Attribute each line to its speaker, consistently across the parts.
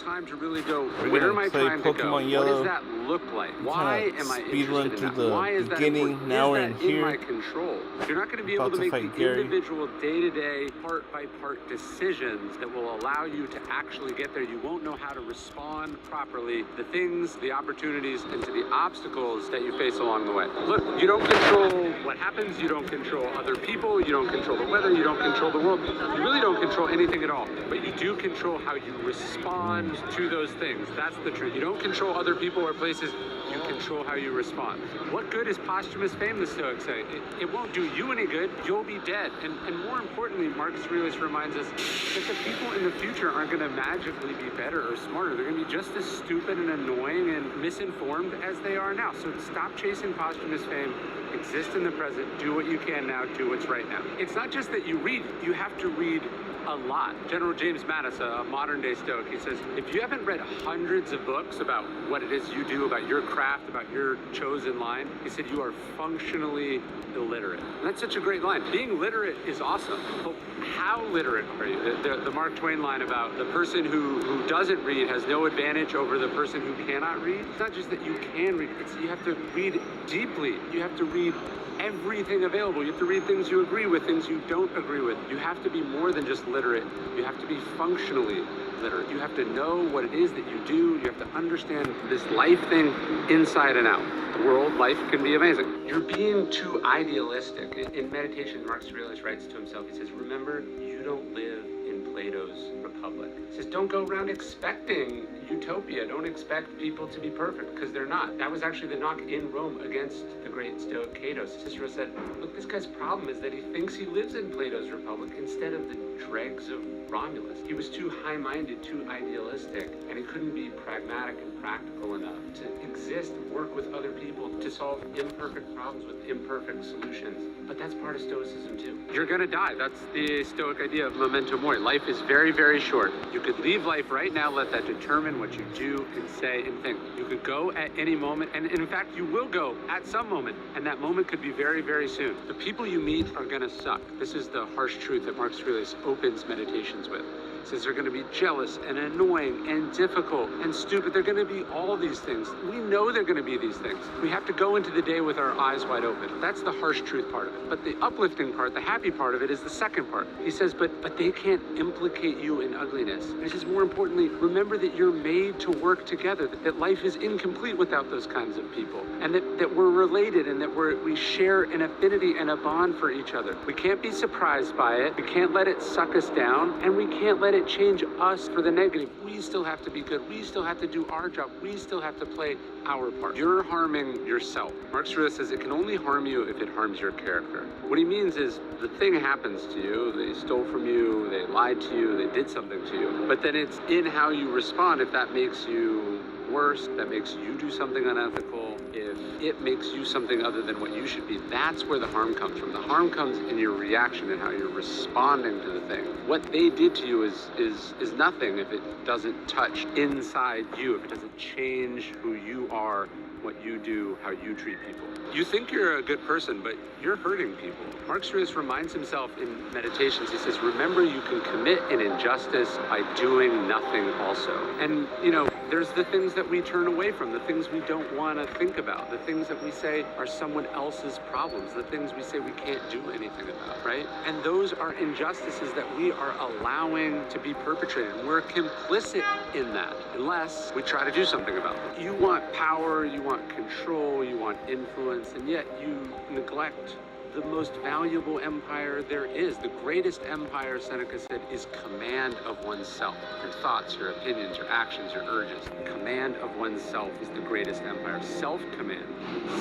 Speaker 1: time to really go,
Speaker 2: We're
Speaker 1: where
Speaker 2: gonna
Speaker 1: am I
Speaker 2: play
Speaker 1: trying to go?
Speaker 2: Pokemon Yellow.
Speaker 1: What does that look like? Why am I
Speaker 2: Speedrun
Speaker 1: interested in
Speaker 2: to
Speaker 1: that? Why
Speaker 2: the
Speaker 1: is that
Speaker 2: beginning.
Speaker 1: important?
Speaker 2: Now we're
Speaker 1: Is
Speaker 2: in
Speaker 1: that in
Speaker 2: here.
Speaker 1: my control? You're not going to be able
Speaker 2: About
Speaker 1: to
Speaker 2: to
Speaker 1: make
Speaker 2: fight
Speaker 1: the
Speaker 2: Gary.
Speaker 1: individual day-to-day, part-by-part decisions that will allow you to actually get there. You won't know how to respond properly to the things, the opportunities, and to the obstacles that you face along the way. Look, you don't control what happens. You don't control other people. You don't control the weather. You don't control the world. You really don't control anything at all. But you do control how you respond to those things. That's the truth. You don't control other people or places. You control how you respond. What good is posthumous fame, the Stoics say? It won't do you any good. You'll be dead. And more importantly, Marcus Aurelius reminds us that the people in the future aren't going to magically be better or smarter. They're going to be just as stupid and annoying and misinformed as they are now. So stop chasing posthumous fame. Exist in the present. Do what you can now. Do what's right now. It's not just that you read. You have to read a lot. General James Mattis, a modern day Stoic, he says, if you haven't read hundreds of books about what it is you do, about your craft, about your chosen line, he said, you are functionally illiterate. And that's such a great line. Being literate is awesome, but how literate are you? The Mark Twain line about the person who doesn't read has no advantage over the person who cannot read. It's not just that you can read, it's you have to read deeply. You have to read everything available. You have to read things you agree with, things you don't agree with. You have to be more than just literate. You have to be functionally literate. You have to know what it is that you do. You have to understand this life thing inside and out. The world, life can be amazing. You're being too idealistic. In meditation, Marcus Aurelius writes to himself, he says, remember, you don't live in Plato's Republic. He says, don't go around expecting utopia. Don't expect people to be perfect, because they're not. That was actually the knock in Rome against the great Stoic Cato. Cicero said, look, this guy's problem is that he thinks he lives in Plato's Republic instead of the dregs of Romulus. He was too high-minded, too idealistic, and he couldn't be pragmatic and practical enough to exist, work with other people to solve imperfect problems with imperfect solutions. But that's part of Stoicism too. You're gonna die. That's the Stoic idea of memento mori. Life is very, very short. You could leave life right now, let that determine what you do and say and think. You could go at any moment, and in fact, you will go at some moment, and that moment could be very, very soon. The people you meet are gonna suck. This is the harsh truth that Marcus Aurelius opens meditations with. He says they're gonna be jealous and annoying and difficult and stupid. They're gonna be all these things. We know they're gonna be these things. We have to go into the day with our eyes wide open. That's the harsh truth part of it. But the uplifting part, the happy part of it is the second part. He says, but they can't implicate you in ugliness. And he says, more importantly, remember that you're made to work together, that life is incomplete without those kinds of people, and that we're related, and that we share an affinity and a bond for each other. We can't be surprised by it. We can't let it suck us down, and we can't let it change us for the negative. We still have to be good. We still have to do our job. We still have to play our part. You're harming yourself. Marcus Aurelius says it can only harm you if it harms your character. What he means is the thing happens to you, they stole from you, they lied to you, they did something to you, but then it's in how you respond. If that makes you worse, that makes you do something unethical, if it makes you something other than what you should be, that's where the harm comes from. The harm comes in your reaction and how you're responding to the thing. What they did to you is nothing if it doesn't touch inside you, if it doesn't change who you are, what you do, how you treat people. You think you're a good person, but you're hurting people. Marcus Aurelius reminds himself in meditations, he says, remember you can commit an injustice by doing nothing also. And, you know, there's the things that we turn away from, the things we don't want to think about, the things that we say are someone else's problems, the things we say we can't do anything about, right? And those are injustices that we are allowing to be perpetrated. We're complicit in that unless we try to do something about it. You want power, you want control, you want influence, and yet you neglect the most valuable empire there is. The greatest empire, Seneca said, is command of oneself. Your thoughts, your opinions, your actions, your urges. Command of oneself is the greatest empire. Self-command,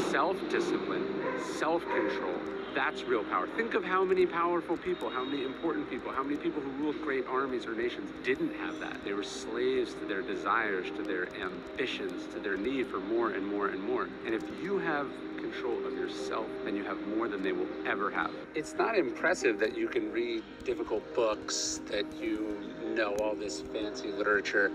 Speaker 1: self-discipline, self-control. That's real power. Think of how many powerful people, how many important people, how many people who ruled great armies or nations didn't have that. They were slaves to their desires, to their ambitions, to their need for more and more and more. And if you have control of yourself, then you have more than they will ever have. It's not impressive that you can read difficult books, that you know all this fancy literature,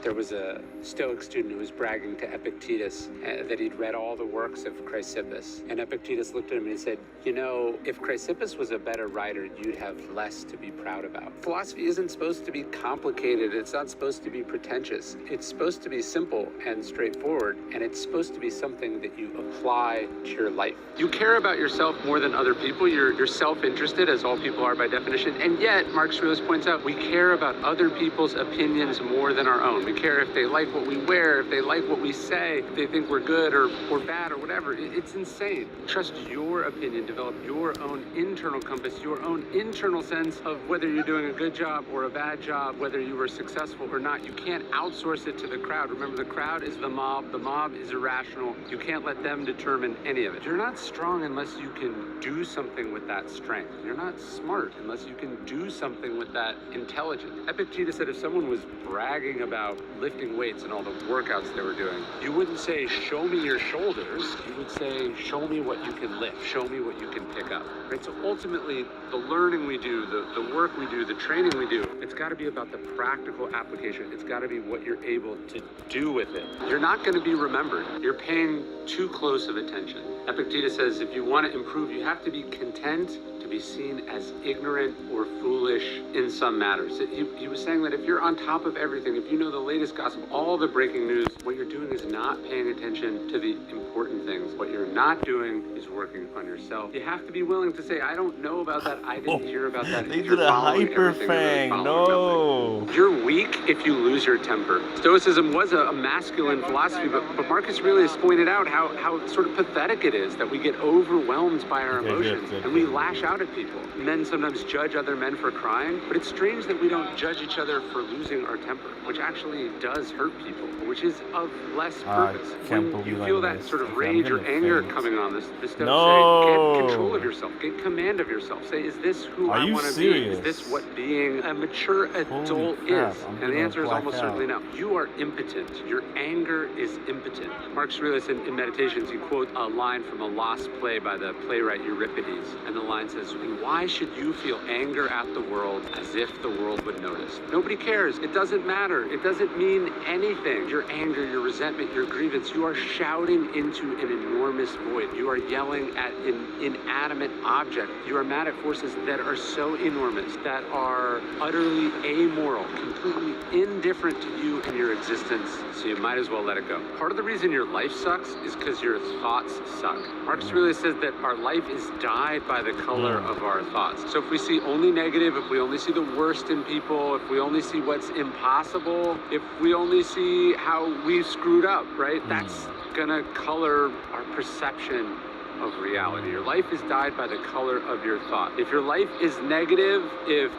Speaker 1: There was a Stoic student who was bragging to Epictetus that he'd read all the works of Chrysippus. And Epictetus looked at him and he said, you know, if Chrysippus was a better writer, you'd have less to be proud about. Philosophy isn't supposed to be complicated. It's not supposed to be pretentious. It's supposed to be simple and straightforward, and it's supposed to be something that you apply to your life. You care about yourself more than other people. You're self-interested, as all people are by definition, and yet, Marcus Aurelius points out, we care about other people's opinions more than our own. We care if they like what we wear, if they like what we say, if they think we're good or bad or whatever. It's insane. Trust your opinion, develop your own internal compass, your own internal sense of whether you're doing a good job or a bad job, whether you were successful or not. You can't outsource it to the crowd. Remember, the crowd is the mob. The mob is irrational. You can't let them determine any of it. You're not strong unless you can do something with that strength. You're not smart unless you can do something with that intelligence. Epictetus said if someone was bragging about lifting weights and all the workouts they were doing, you wouldn't say, show me your shoulders. You would say, show me what you can lift. Show me what you can pick up. Right? So ultimately, the learning we do, the work we do, the training we do, it's got to be about the practical application. It's got to be what you're able to do with it. You're not going to be remembered. You're paying too close of attention. Epictetus says if you want to improve, you have to be content to be seen as ignorant or foolish in some matters. He was saying that if you're on top of everything, if you know the latest gossip, all the breaking news, what you're doing is not paying attention to the important things. What you're not doing is working on yourself. You have to be willing to say, I don't know about that. I didn't hear about that.
Speaker 2: They did a hyper fang. No.
Speaker 1: You're weak if you lose your temper. Stoicism was a masculine philosophy, but Marcus Aurelius pointed out how sort of pathetic it is that we get overwhelmed by our emotions and we lash out at people. Men sometimes judge other men for crying, but it's strange that we don't judge each other for losing our temper, which actually does hurt people, which is of less purpose. When you feel that sort of rage or anger coming on, this Stoics say, get control of yourself, get command of yourself. Say, is this who I want to be? Is this what being a mature adult is? And the answer is almost certainly no. You are impotent. Your anger is impotent. Marcus Aurelius in Meditations, he quotes a line from a lost play by the playwright Euripides, and the line says, why should you feel anger at the world as if the world would notice? Nobody cares. It doesn't matter. It doesn't mean anything. Your anger, your resentment, your grievance, you are shouting into an enormous void. You are yelling at an inanimate object. You are mad at forces that are so enormous, that are utterly amoral, completely indifferent to you and your existence, so you might as well let it go. Part of the reason your life sucks is because your thoughts suck. Marcus Aurelius says that our life is dyed by the color of our thoughts. So if we see only negative, if we only see the worst in people, if we only see what's impossible, if we only see how we screwed up, right? That's gonna color our perception of reality. Your life is dyed by the color of your thought. If your life is negative, if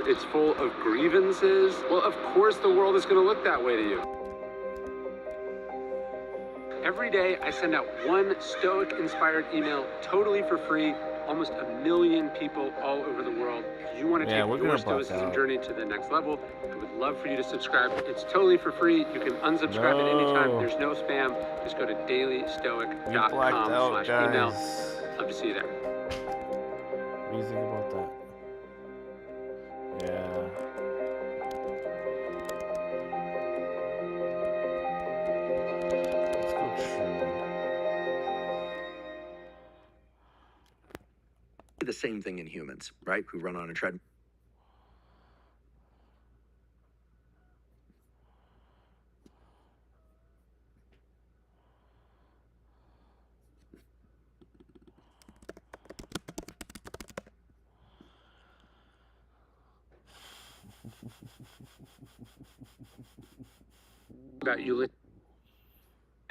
Speaker 1: it's full of grievances, well, of course the world is gonna look that way to you. Every day I send out one Stoic-inspired email totally for free. Almost 1 million people all over the world. If you want to take your Stoicism journey to the next level, I would love for you to subscribe. It's totally for free. You can unsubscribe at any time. There's no spam. Just go to dailystoic.com/email. Love to see you there.
Speaker 2: What do you think about that? Yeah. Let's go true.
Speaker 3: The same thing in humans, right? Who run on a treadmill.
Speaker 1: About you.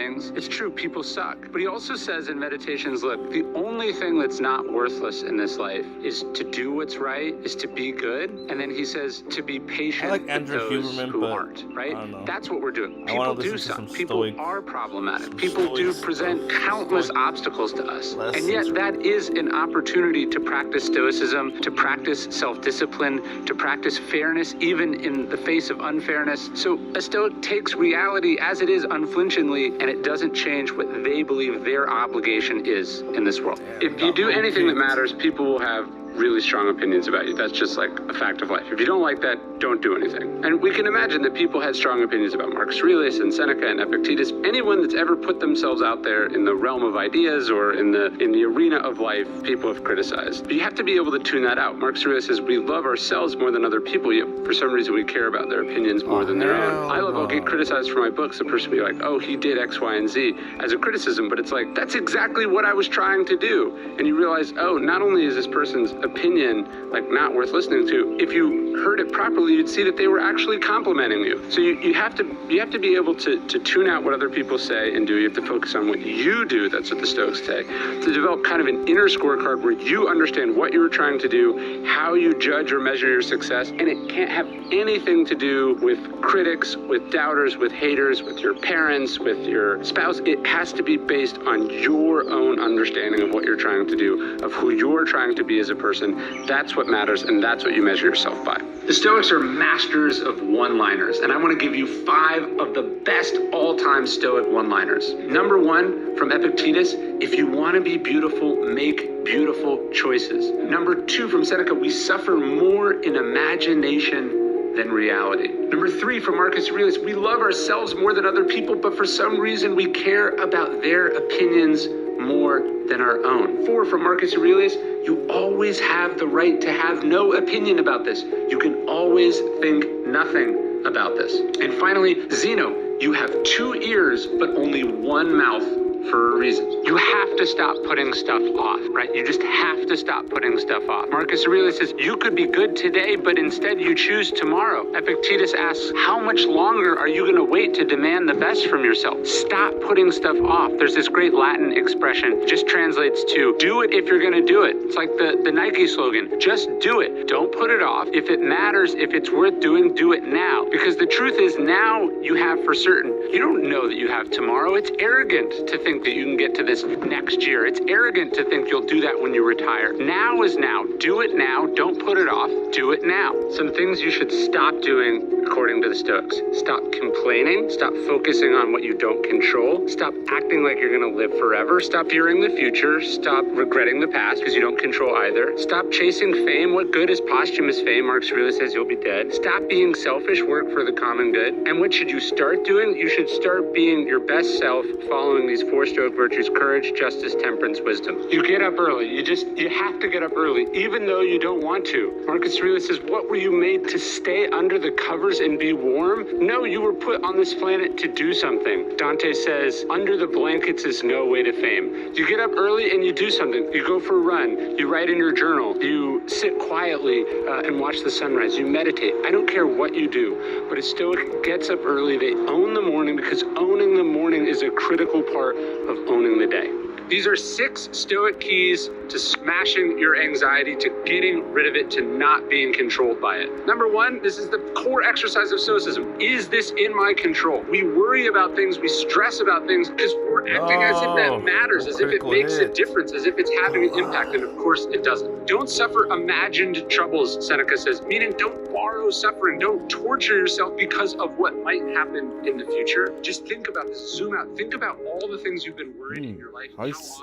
Speaker 1: It's true, people suck. But he also says in Meditations, look, the only thing that's not worthless in this life is to do what's right, is to be good. And then he says to be patient with those who aren't, right? That's what we're doing. People do suck. People are problematic. People do present countless obstacles to us. And yet that is an opportunity to practice Stoicism, to practice self-discipline, to practice fairness, even in the face of unfairness. So a Stoic takes reality as it is unflinchingly, and it doesn't change what they believe their obligation is in this world. If you do anything that matters, people will have really strong opinions about you. That's just like a fact of life. If you don't like that, don't do anything. And we can imagine that people had strong opinions about Marcus Aurelius and Seneca and Epictetus. Anyone that's ever put themselves out there in the realm of ideas or in the arena of life, people have criticized. But you have to be able to tune that out. Marcus Aurelius says we love ourselves more than other people, yet for some reason we care about their opinions more than their own. I'll get criticized for my books. The person will be like, oh, he did X, Y, and Z as a criticism, but it's like, that's exactly what I was trying to do. And you realize, oh, not only is this person's opinion like not worth listening to, if you heard it properly, you'd see that they were actually complimenting you. So you have to be able to tune out what other people say and do. You have to focus on what you do. That's what the Stoics say. To develop kind of an inner scorecard where you understand what you were trying to do, how you judge or measure your success, and it can't have anything to do with critics, with doubters, with haters, with your parents, with your spouse. It has to be based on your own understanding of what you're trying to do, of who you're trying to be as a person. That's what matters, and that's what you measure yourself by. The Stoics are masters of one-liners, and I want to give you 5 of the best all-time Stoic one-liners. Number 1, from Epictetus, if you want to be beautiful, make beautiful choices. Number 2, from Seneca, we suffer more in imagination than reality. Number 3, from Marcus Aurelius, we love ourselves more than other people, but for some reason we care about their opinions more than our own. 4, from Marcus Aurelius, you always have the right to have no opinion about this. You can always think nothing about this. And finally, Zeno, you have 2 ears, but only 1 mouth for a reason. You have to stop putting stuff off, right? You just have to stop putting stuff off. Marcus Aurelius says, you could be good today, but instead you choose tomorrow. Epictetus asks, how much longer are you going to wait to demand the best from yourself? Stop putting stuff off. There's this great Latin expression, just translates to, do it if you're going to do it. It's like the Nike slogan, just do it. Don't put it off. If it matters, if it's worth doing, do it now. Because the truth is, now you have for certain. You don't know that you have tomorrow. It's arrogant to think that you can get to this next year. It's arrogant to think you'll do that when you retire. Now is now. Do it now. Don't put it off. Do it now. Some things you should stop doing, according to the Stoics. Stop complaining. Stop focusing on what you don't control. Stop acting like you're going to live forever. Stop fearing the future. Stop regretting the past because you don't control either. Stop chasing fame. What good is posthumous fame? Marcus Aurelius says you'll be dead. Stop being selfish. Work for the common good. And what should you start doing? You should start being your best self, following these 4 Stoic virtues: courage, justice, temperance, wisdom. You get up early. You have to get up early, even though you don't want to. Marcus Aurelius says, what were you made to stay under the covers and be warm? No, you were put on this planet to do something. Dante says, under the blankets is no way to fame. You get up early and you do something. You go for a run. You write in your journal. You sit quietly and watch the sunrise. You meditate. I don't care what you do, but a Stoic gets up early. They own the morning because owning the morning is a critical part of owning the day. These are 6 Stoic keys to smashing your anxiety, to getting rid of it, to not being controlled by it. Number 1, this is the core exercise of Stoicism. Is this in my control? We worry about things, we stress about things because we're acting as if that matters, as if it makes a difference, as if it's having an impact, and of course it doesn't. Don't suffer imagined troubles, Seneca says, meaning don't borrow suffering, don't torture yourself because of what might happen in the future. Just think about this, zoom out, think about all the things you've been worried in your life.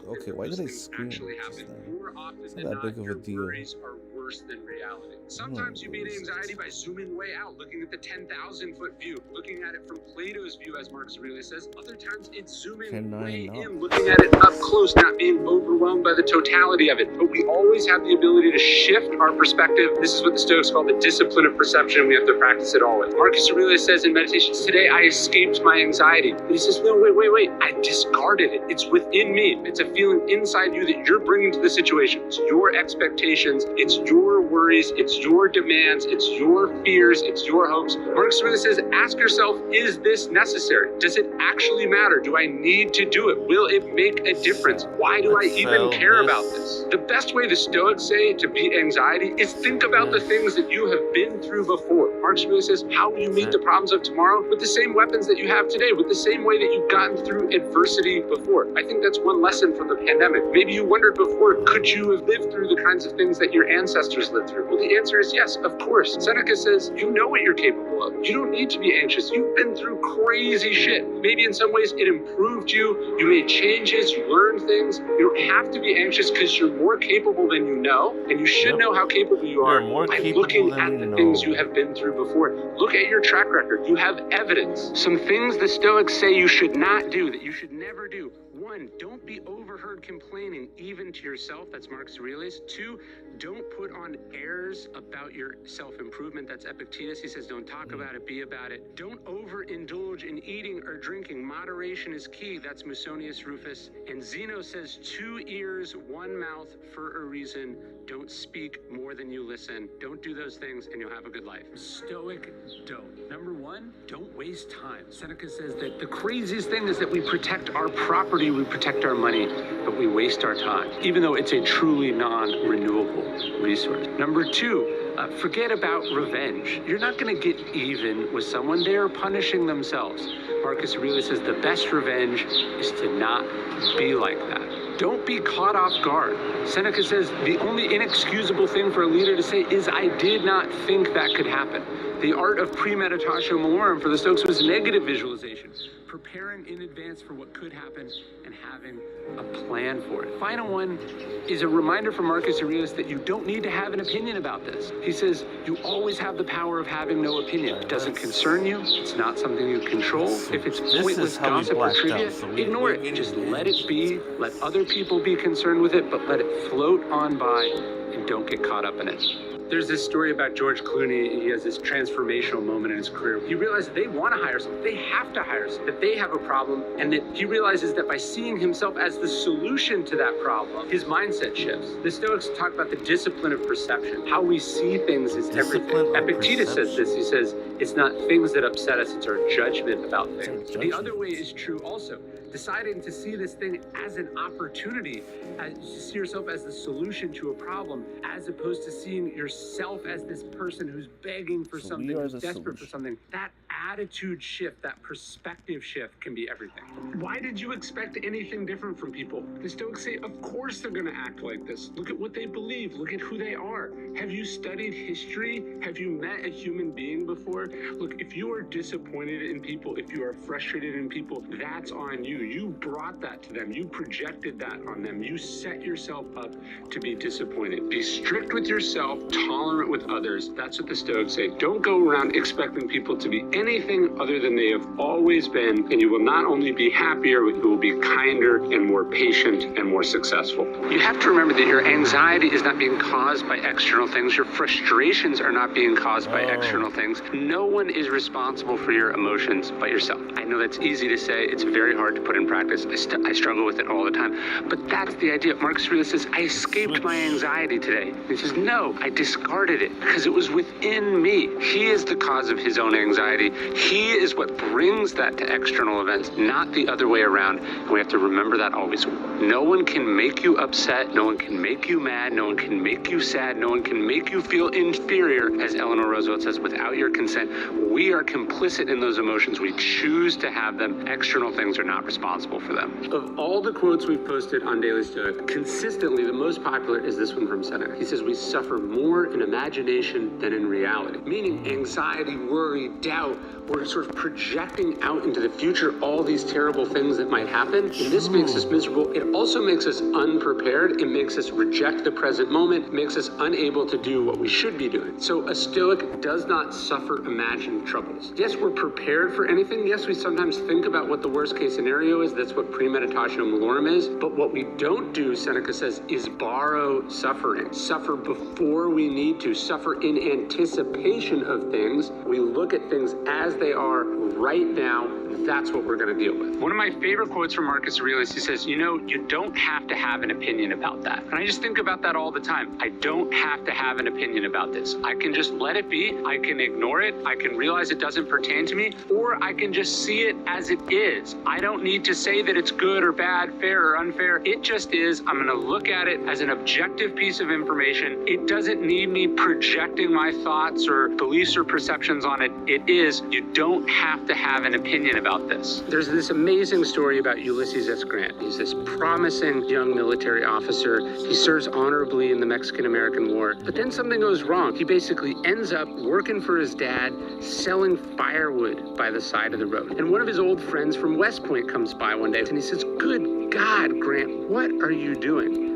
Speaker 2: Okay, why did I scream just now? It's not that big of a deal.
Speaker 1: Worries are worse than reality. Sometimes you beat anxiety by zooming way out, looking at the 10,000-foot view, looking at it from Plato's view, as Marcus Aurelius says. Other times it's zooming way in, looking at it up close, not being overwhelmed by the totality of it. But we always have the ability to shift our perspective. This is what the Stoics call the discipline of perception. We have to practice it always. Marcus Aurelius says in Meditations, today I escaped my anxiety. And he says, no, wait. I discarded it. It's within me. It's a feeling inside you that you're bringing to the situation. It's your expectations. It's your worries. It's your demands. It's your fears. It's your hopes. Marcus Aurelius says, ask yourself, is this necessary? Does it actually matter? Do I need to do it? Will it make a difference? Why do I even care about this? The best way the Stoics say to beat anxiety is think about the things that you have been through before. Marcus Aurelius says, how will you meet the problems of tomorrow? With the same weapons that you have today, with the same way that you've gotten through adversity before. I think that's one lesson from the pandemic. Maybe you wondered before, could you have lived through the kinds of things that your ancestors ancestors lived through? Well, the answer is yes, of course. Seneca says, you know what you're capable of. You don't need to be anxious. You've been through crazy shit. Maybe in some ways it improved you. You made changes. You learned things. You don't have to be anxious because you're more capable than you know. And you should know how capable you are by looking at the things you have been through before. Look at your track record. You have evidence. Some things the Stoics say you should not do, that you should never do. 1, don't be overheard complaining even to yourself. That's Marcus Aurelius. 2, don't put on airs about your self-improvement. That's Epictetus. He says, don't talk about it, be about it. Don't overindulge in eating or drinking. Moderation is key. That's Musonius Rufus. And Zeno says, 2 ears, 1 mouth for a reason. Don't speak more than you listen. Don't do those things and you'll have a good life. Stoic don't. Number 1, don't waste time. Seneca says that the craziest thing is that we protect our property, we protect our money, but we waste our time, even though it's a truly non-renewable resource. Number 2, forget about revenge. You're not going to get even with someone. They're punishing themselves. Marcus Aurelius says the best revenge is to not be like that. Don't be caught off guard. Seneca says the only inexcusable thing for a leader to say is, I did not think that could happen. The art of premeditatio malorum for the Stoics was negative visualization, preparing in advance for what could happen and having a plan for it. Final one is a reminder from Marcus Aurelius that you don't need to have an opinion about this. He says, you always have the power of having no opinion. It doesn't concern you. It's not something you control. If it's pointless gossip or trivia, ignore it. Just let it be. Let other people be concerned with it, but let it float on by and don't get caught up in it. There's this story about George Clooney. He has this transformational moment in his career. He realizes they want to hire someone. They have to hire someone. That they have a problem, and that he realizes that by seeing himself as the solution to that problem, his mindset shifts. The Stoics talk about the discipline of perception. How we see things is everything. Epictetus says this. He says, it's not things that upset us, it's our judgment about things. The other way is true also. Deciding to see this thing as an opportunity, to see yourself as the solution to a problem, as opposed to seeing yourself as this person who's begging for something, who's desperate for something. That attitude shift, that perspective shift can be everything. Why did you expect anything different from people? The Stoics say, of course they're going to act like this. Look at what they believe. Look at who they are. Have you studied history? Have you met a human being before? Look, if you are disappointed in people, if you are frustrated in people, that's on you. You brought that to them. You projected that on them. You set yourself up to be disappointed. Be strict with yourself, tolerant with others. That's what the Stoics say. Don't go around expecting people to be anything other than they have always been, and you will not only be happier, but you will be kinder and more patient and more successful. You have to remember that your anxiety is not being caused by external things. Your frustrations are not being caused by external things. No one is responsible for your emotions but yourself. I know that's easy to say. It's very hard to put in practice. I struggle with it all the time. But that's the idea. Marcus Aurelius says, I escaped my anxiety today. He says, no, I discarded it because it was within me. He is the cause of his own anxiety. He is what brings that to external events, not the other way around. And we have to remember that always. No one can make you upset. No one can make you mad. No one can make you sad. No one can make you feel inferior, as Eleanor Roosevelt says, without your consent. We are complicit in those emotions. We choose to have them. External things are not responsible for them. Of all the quotes we've posted on Daily Stoic, consistently the most popular is this one from Seneca. He says, we suffer more in imagination than in reality. Meaning anxiety, worry, doubt, we're sort of projecting out into the future all these terrible things that might happen. And this makes us miserable. It also makes us unprepared. It makes us reject the present moment. It makes us unable to do what we should be doing. So a Stoic does not suffer imagined troubles. Yes, we're prepared for anything. Yes, we sometimes think about what the worst case scenario is. That's what premeditatio malorum is. But what we don't do, Seneca says, is borrow suffering. Suffer before we need to. Suffer in anticipation of things. We look at things as they are right now. That's what we're going to deal with. One of my favorite quotes from Marcus Aurelius, he says, you know, you don't have to have an opinion about that. And I just think about that all the time. I don't have to have an opinion about this. I can just let it be. I can ignore it. I can realize it doesn't pertain to me, or I can just see it as it is. I don't need to say that it's good or bad, fair or unfair. It just is. I'm going to look at it as an objective piece of information. It doesn't need me projecting my thoughts or beliefs or perceptions on it. It is. You You don't have to have an opinion about this. There's this amazing story about Ulysses S. Grant. He's this promising young military officer. He serves honorably in the Mexican-American War, but then something goes wrong. He basically ends up working for his dad, selling firewood by the side of the road. And one of his old friends from West Point comes by one day and he says, "Good God, Grant, what are you doing?"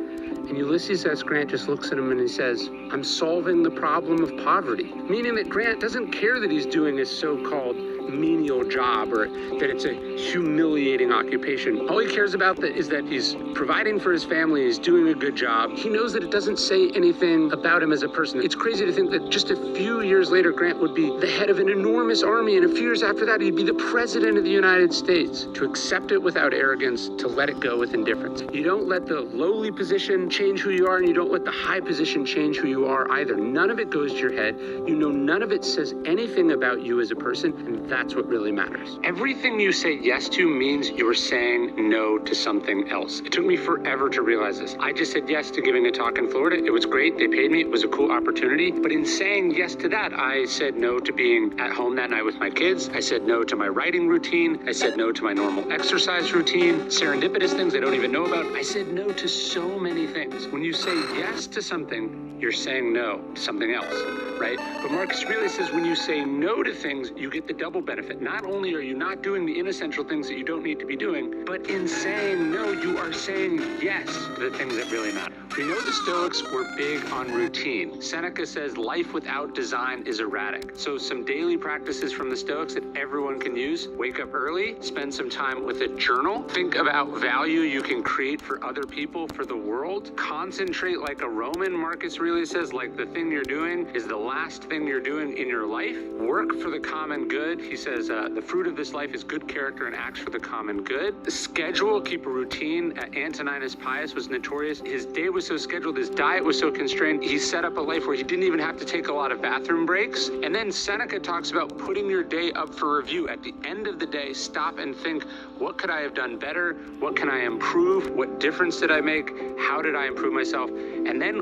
Speaker 1: And Ulysses S. Grant just looks at him and he says, "I'm solving the problem of poverty." Meaning that Grant doesn't care that he's doing his so-called menial job or that it's a humiliating occupation. All he cares about is that he's providing for his family, he's doing a good job. He knows that it doesn't say anything about him as a person. It's crazy to think that just a few years later, Grant would be the head of an enormous army, and a few years after that, he'd be the president of the United States. To accept it without arrogance, to let it go with indifference. You don't let the lowly position change who you are, and you don't let the high position change who you are either. None of it goes to your head. You know, none of it says anything about you as a person, and that's what really matters. Everything you say yes to means you're saying no to something else. It took me forever to realize this. I just said yes to giving a talk in Florida. It was great. They paid me. It was a cool opportunity. But in saying yes to that, I said no to being at home that night with my kids. I said no to my writing routine. I said no to my normal exercise routine. Serendipitous things I don't even know about. I said no to so many things. When you say yes to something, you're saying no to something else, right? But Marcus Aurelius says when you say no to things, you get the double benefit. Not only are you not doing the inessential things that you don't need to be doing, but in saying no, you are saying yes to the things that really matter. We know the Stoics were big on routine. Seneca says life without design is erratic. So some daily practices from the Stoics that everyone can use. Wake up early, spend some time with a journal, think about value you can create for other people, for the world, concentrate like a Roman. Marcus Aurelius says like the thing you're doing is the last thing you're doing in your life. Work for the common good. He says the fruit of this life is good character and acts for the common good. The schedule, keep a routine. Antoninus Pius was notorious. His day was so scheduled, his diet was so constrained, he set up a life where he didn't even have to take a lot of bathroom breaks. And then Seneca talks about putting your day up for review. At the end of the day, stop and think, what could I have done better? What can I improve? What difference did I make? How did I improve myself? And then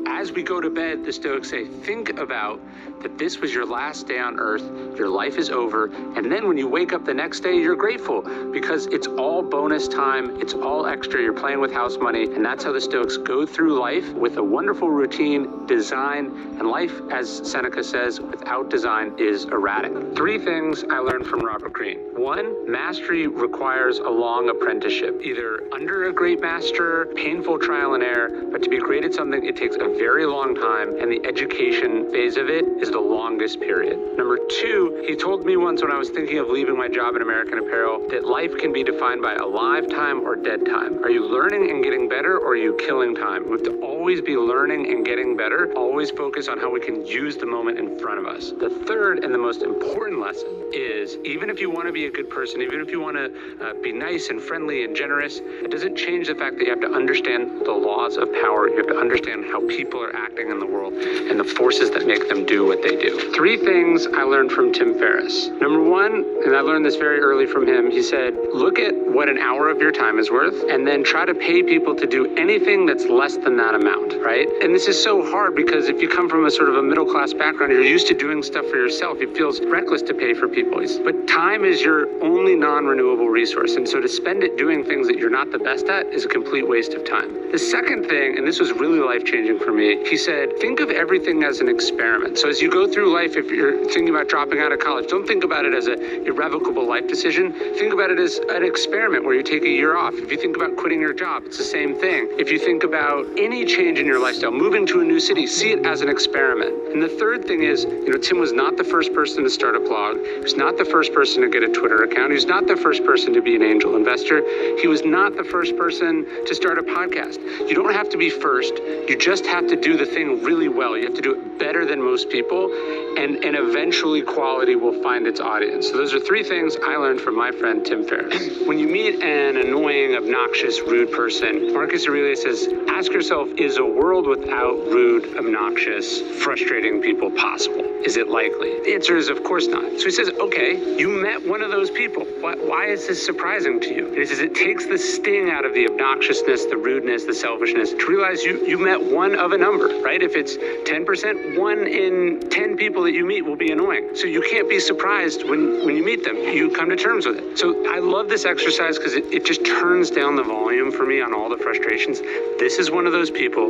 Speaker 1: as we go to bed, the Stoics say, think about that this was your last day on earth, your life is over, and then when you wake up the next day, you're grateful because it's all bonus time, it's all extra, you're playing with house money, and that's how the Stoics go through life with a wonderful routine, design, and life, as Seneca says, without design is erratic. 3 things I learned from Robert Greene. 1, mastery requires a long apprenticeship, either under a great master, painful trial and error, but to be great at something, it takes a very long time, and the education phase of it is the longest period. Number 2, he told me once when I was thinking of leaving my job in American Apparel that life can be defined by alive time or dead time. Are you learning and getting better, or are you killing time? We have to always be learning and getting better, always focus on how we can use the moment in front of us. The third and the most important lesson is, even if you want to be a good person, even if you want to be nice and friendly and generous, it doesn't change the fact that you have to understand the laws of power. You have to understand how people are acting in the world and the forces that make them do what they do. 3 things I learned from Tim Ferriss. Number 1, and I learned this very early from him, he said, look at what an hour of your time is worth and then try to pay people to do anything that's less than that amount, right? And this is so hard because if you come from a sort of a middle class background, you're used to doing stuff for yourself. It feels reckless to pay for people. But time is your only non-renewable resource. And so to spend it doing things that you're not the best at is a complete waste of time. The second thing, and this was really life-changing for me, he said, think of everything as an experiment. So as you go through life, if you're thinking about dropping out of college, don't think about it as an irrevocable life decision. Think about it as an experiment where you take a year off. If you think about quitting your job, it's the same thing. If you think about any change in your lifestyle, moving to a new city, see it as an experiment. And the third thing is, Tim was not the first person to start a blog. He was not the first person to get a Twitter account. He was not the first person to be an angel investor. He was not the first person to start a podcast. You don't have to be first. You just have to do the thing really well. You have to do it better than most people, and eventually quality will find its audience. So those are 3 things I learned from my friend Tim Ferriss. When you meet an annoying, obnoxious, rude person, Marcus Aurelius says, ask yourself, is a world without rude, obnoxious, frustrating people possible? Is it likely? The answer is of course not. So he says, okay, you met one of those people. Why is this surprising to you? And he says it takes the sting out of the obnoxiousness, the rudeness, the selfishness to realize you met one of a number, right? If it's 10%, 1 in 10 people that you meet will be annoying. So you can't be surprised when you meet them. You come to terms with it. So I love this exercise because it just turns down the volume for me on all the frustrations. This is one of those people.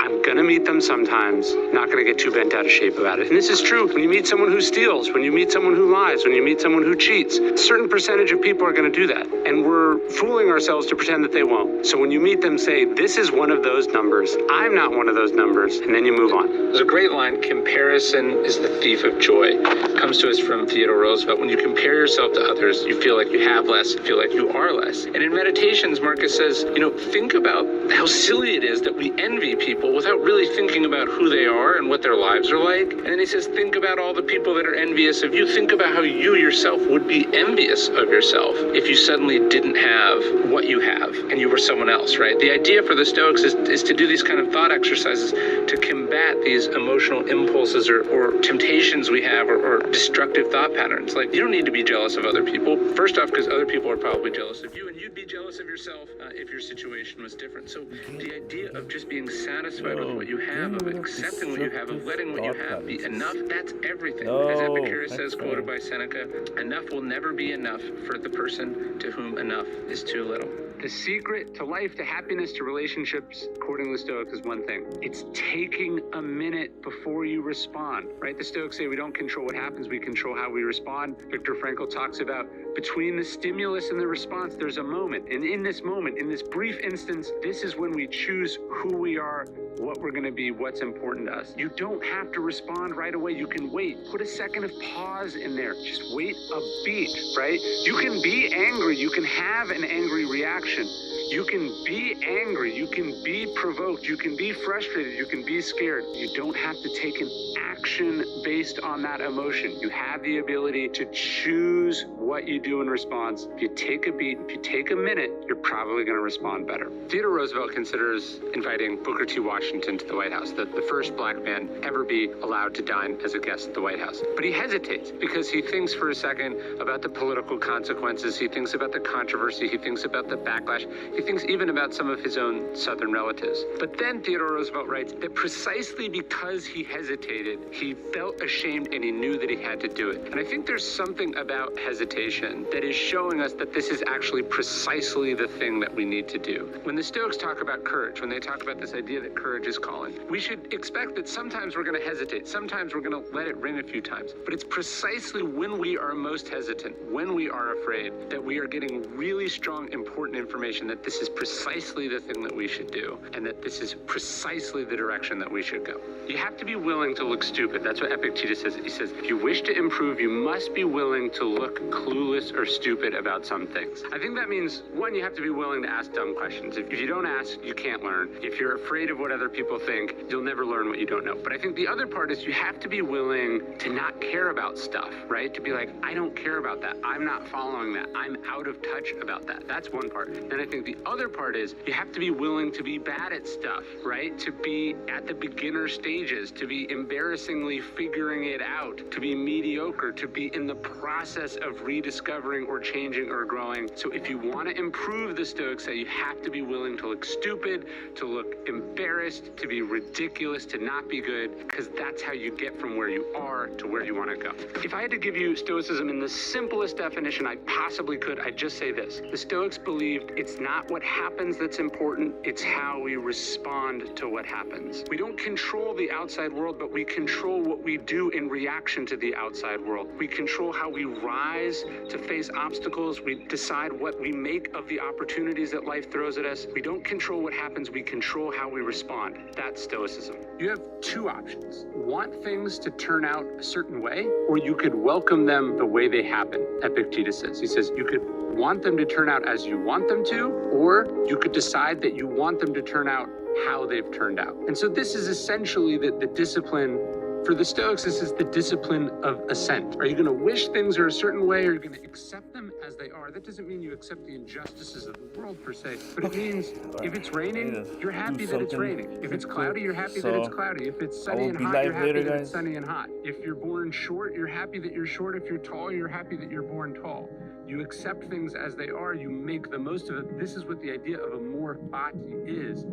Speaker 1: I'm gonna meet them sometimes, not gonna get too bent out of shape about it. And this is true when you meet someone who steals, when you meet someone who lies, when you meet someone who cheats. A certain percentage of people are gonna do that. And we're fooling ourselves to pretend that they won't. So when you meet them, say, this is one of those numbers. I'm not one of those numbers. And then you move on.
Speaker 4: There's a great line, comparison is the thief of joy. It comes to us from Theodore Roosevelt. When you compare yourself to others, you feel like you have less, feel like you are less. And in Meditations, Marcus says, think about how silly it is that we envy people without really thinking about who they are and what their lives are like. And then he says, think about all the people that are envious of you. Think about how you yourself would be envious of yourself if you suddenly didn't have what you have and you were someone else, right? The idea for the Stoics is to do these kind of thought exercises to combat these emotional impulses or temptations we have or destructive thought patterns. Like, you don't need to be jealous of other people. First off, because other people are probably jealous of you, and you'd be jealous of yourself if your situation was different. So the idea of just being satisfied with what you have, of accepting what you have, of letting what you have be enough, that's everything. As Epicurus says, quoted by Seneca, enough will never be enough for the person to whom enough is too little.
Speaker 1: The secret to life, to happiness, to relationships, according to the Stoics, is one thing. It's taking a minute before you respond, right? The Stoics say we don't control what happens, we control how we respond. Viktor Frankl talks about between the stimulus and the response, there's a moment. And in this moment, in this brief instance, this is when we choose who we are, what we're gonna be, what's important to us. You don't have to respond right away. You can wait. Put a second of pause in there. Just wait a beat, right? You can be angry. You can have an angry reaction. You can be angry. You can be provoked. You can be frustrated. You can be scared. You don't have to take an action based on that emotion. You have the ability to choose what you do in response. If you take a beat, if you take a minute, you're probably going to respond better. Theodore Roosevelt considers inviting Booker T. Washington to the White House, the first black man ever be allowed to dine as a guest at the White House. But he hesitates because he thinks for a second about the political consequences. He thinks about the controversy. He thinks about the backlash. He thinks even about some of his own Southern relatives. But then Theodore Roosevelt writes that precisely because he hesitated, he felt ashamed and he knew that he had to do it. And I think there's something about hesitation that is showing us that this is actually precisely the thing that we need to do. When the Stoics talk about courage, when they talk about this idea that courage is calling, we should expect that sometimes we're going to hesitate. Sometimes we're going to let it ring a few times. But it's precisely when we are most hesitant, when we are afraid, that we are getting really strong, important information that this is precisely the thing that we should do, and that this is precisely the direction that we should go. You have to be willing to look stupid. That's what Epictetus says. He says, if you wish to improve, you must be willing to look clueless or stupid about some things. I think that means, one, you have to be willing to ask dumb questions. If you don't ask, you can't learn. If you're afraid of what other people think, you'll never learn what you don't know. But I think the other part is you have to be willing to not care about stuff, right? To be like, I don't care about that. I'm not following that. I'm out of touch about that. That's one part. Then I think the other part is you have to be willing to be bad at stuff, right? To be at the beginner stages, to be embarrassingly figuring it out, to be mediocre, to be in the process of rediscovering or changing or growing. So if you want to improve, the Stoics say you have to be willing to look stupid, to look embarrassed, to be ridiculous, to not be good, because that's how you get from where you are to where you want to go. If I had to give you Stoicism in the simplest definition I possibly could, I'd just say this. The Stoics believed it's not what happens that's important, it's how we respond to what happens. We don't control the outside world, but we control what we do in reaction to the outside world. We control how we rise to face obstacles. We decide what we make of the opportunities that life throws at us. We don't control what happens, we control how we respond. That's Stoicism. You have two options. Want things to turn out a certain way, or you could welcome them the way they happen, Epictetus says. He says you could want them to turn out as you want them to, or you could decide that you want them to turn out how they've turned out. And so this is essentially the discipline. For the Stoics, this is the discipline of assent. Are you going to wish things are a certain way, or are you going to accept them as they are? That doesn't mean you accept the injustices of the world per se, but it means if it's raining, you're happy that it's raining. If it's cloudy, you're happy that it's cloudy. If it's sunny and hot, you're happy that it's sunny and hot. If you're born short, you're happy that you're short. If you're tall, you're happy that you're born tall. You accept things as they are. You make the most of it. This is what the idea of amor fati is.